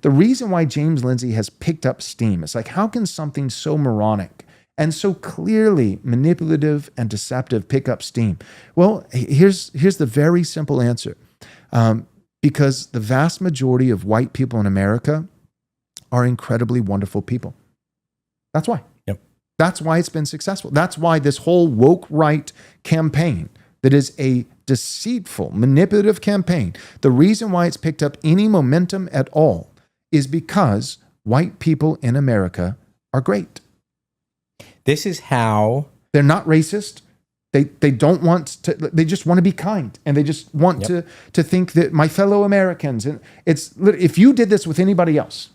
the reason why James Lindsay has picked up steam, it's like, how can something so moronic and so clearly manipulative and deceptive pick up steam? Well, here's the very simple answer. Because the vast majority of white people in America are incredibly wonderful people. That's why. Yep. That's why it's been successful. That's why this whole woke right campaign, that is a deceitful, manipulative campaign, the reason why it's picked up any momentum at all is because white people in America are great. This is how... They're not racist. They don't want to, they just want to be kind, and they just want to think that my fellow Americans, and if you did this with anybody else,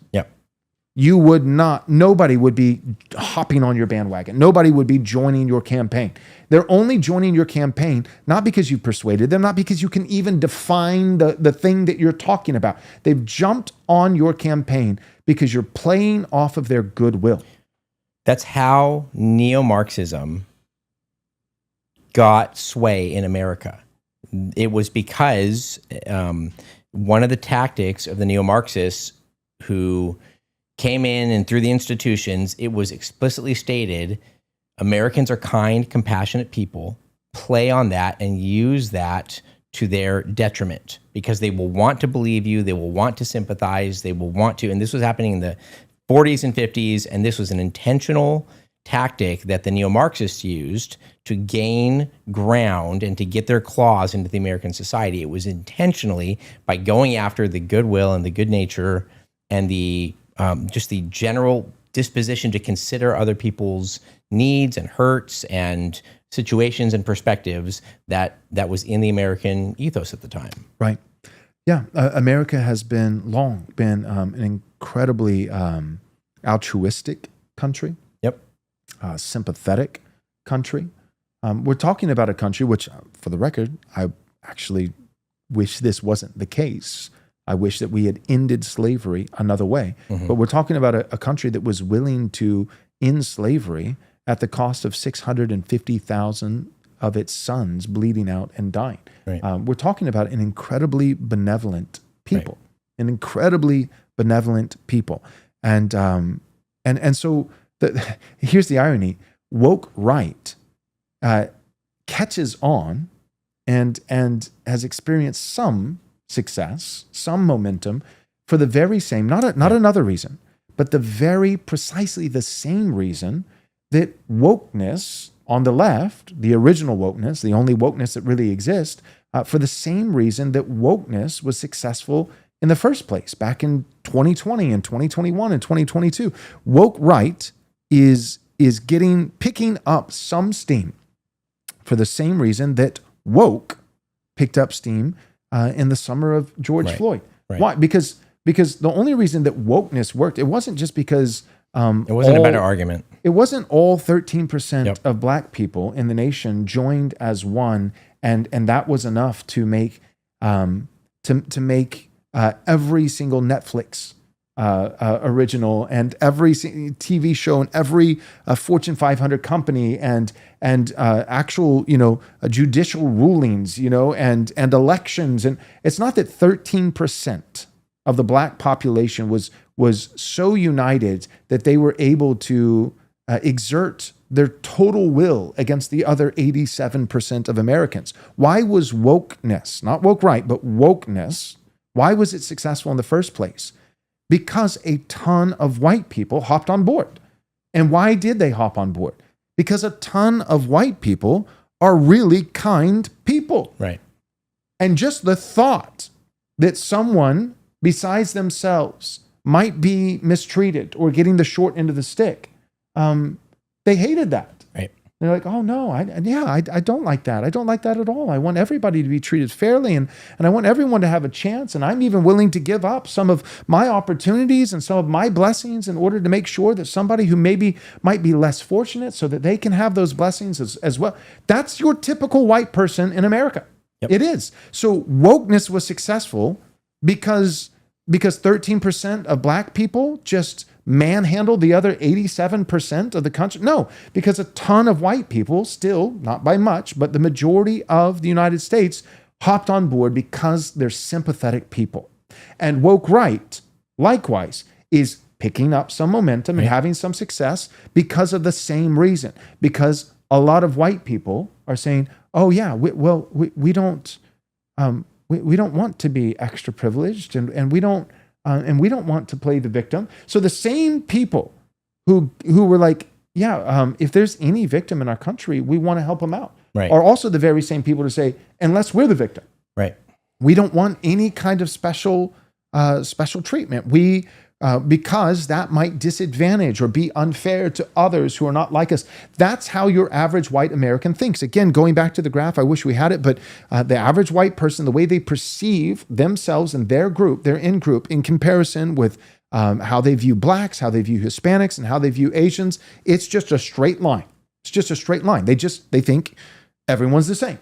you would not, nobody would be hopping on your bandwagon. Nobody would be joining your campaign. They're only joining your campaign, not because you persuaded them, not because you can even define the thing that you're talking about. They've jumped on your campaign because you're playing off of their goodwill. That's how Neo-Marxism got sway in America. It was because one of the tactics of the neo-Marxists who came in and through the institutions, it was explicitly stated, Americans are kind, compassionate people, play on that and use that to their detriment because they will want to believe you, they will want to sympathize, they will want to, and this was happening in the 40s and 50s, and this was an intentional tactic that the neo-Marxists used to gain ground and to get their claws into the American society. It was intentionally by going after the goodwill and the good nature and the just the general disposition to consider other people's needs and hurts and situations and perspectives that was in the American ethos at the time. Right. Yeah. America has long been an incredibly altruistic country. Yep. Sympathetic country. We're talking about a country which, for the record, I actually wish this wasn't the case. I wish that we had ended slavery another way. Mm-hmm. But we're talking about a country that was willing to end slavery at the cost of 650,000 of its sons bleeding out and dying. Right. We're talking about an incredibly benevolent people, an incredibly benevolent people. And so here's the irony. Woke right catches on and has experienced some success, some momentum for the very same, not another reason, but precisely the same reason that wokeness on the left, the original wokeness, the only wokeness that really exists, for the same reason that wokeness was successful in the first place back in 2020 and 2021 and 2022. Woke right is picking up some steam for the same reason that woke picked up steam in the summer of George Floyd. Right. Why? Because the only reason that wokeness worked, it wasn't just because it wasn't a better argument. It wasn't all 13% of black people in the nation joined as one, and that was enough to make every single Netflix original and every TV show and every Fortune 500 company and actual judicial rulings and elections. And it's not that 13% of the black population was so united that they were able to exert their total will against the other 87% of Americans. Why was wokeness, not woke right, but wokeness, why was it successful in the first place? Because a ton of white people hopped on board. And why did they hop on board? Because a ton of white people are really kind people. Right. And just the thought that someone besides themselves might be mistreated or getting the short end of the stick, they hated that. Right. They're like, oh no, I don't like that. I don't like that at all. I want everybody to be treated fairly and I want everyone to have a chance. And I'm even willing to give up some of my opportunities and some of my blessings in order to make sure that somebody who maybe might be less fortunate so that they can have those blessings as well. That's your typical white person in America. Yep. It is. So wokeness was successful because 13% of black people just manhandle the other 87% of the country? No, because a ton of white people still, not by much, but the majority of the United States hopped on board because they're sympathetic people. And woke right likewise, is picking up some momentum and having some success because of the same reason. Because a lot of white people are saying, "Oh yeah, we don't want to be extra privileged, and we don't want to play the victim." So the same people who were like, "Yeah, if there's any victim in our country, we want to help them out," are also the very same people to say, "Unless we're the victim, we don't want any kind of special treatment. Because that might disadvantage or be unfair to others who are not like us." That's how your average white American thinks. Again, going back to the graph, I wish we had it, but the average white person, the way they perceive themselves and their group, their in-group, in comparison with how they view blacks, how they view Hispanics, and how they view Asians, it's just a straight line. It's just a straight line. They think everyone's the same.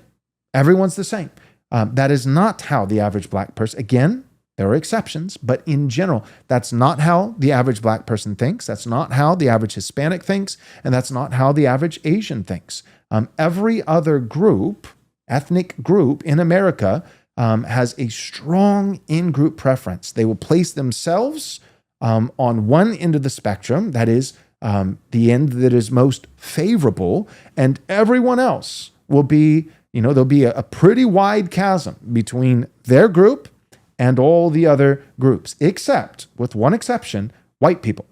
Everyone's the same. That is not how the average black person, again, there are exceptions, but in general, that's not how the average black person thinks. That's not how the average Hispanic thinks, and that's not how the average Asian thinks. Every other group, ethnic group in America, has a strong in-group preference. They will place themselves on one end of the spectrum, that is the end that is most favorable, and everyone else will be, there'll be a pretty wide chasm between their group and all the other groups, except, with one exception, white people.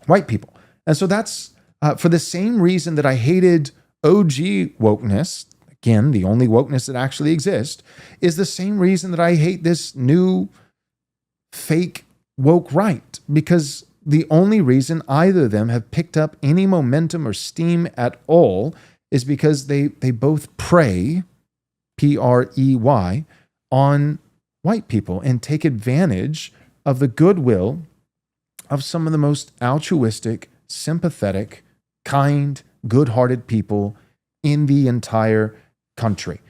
White people. And so that's for the same reason that I hated OG wokeness, again, the only wokeness that actually exists, is the same reason that I hate this new fake woke right, because the only reason either of them have picked up any momentum or steam at all is because they both prey, P-R-E-Y, on white people and take advantage of the goodwill of some of the most altruistic, sympathetic, kind, good-hearted people in the entire country.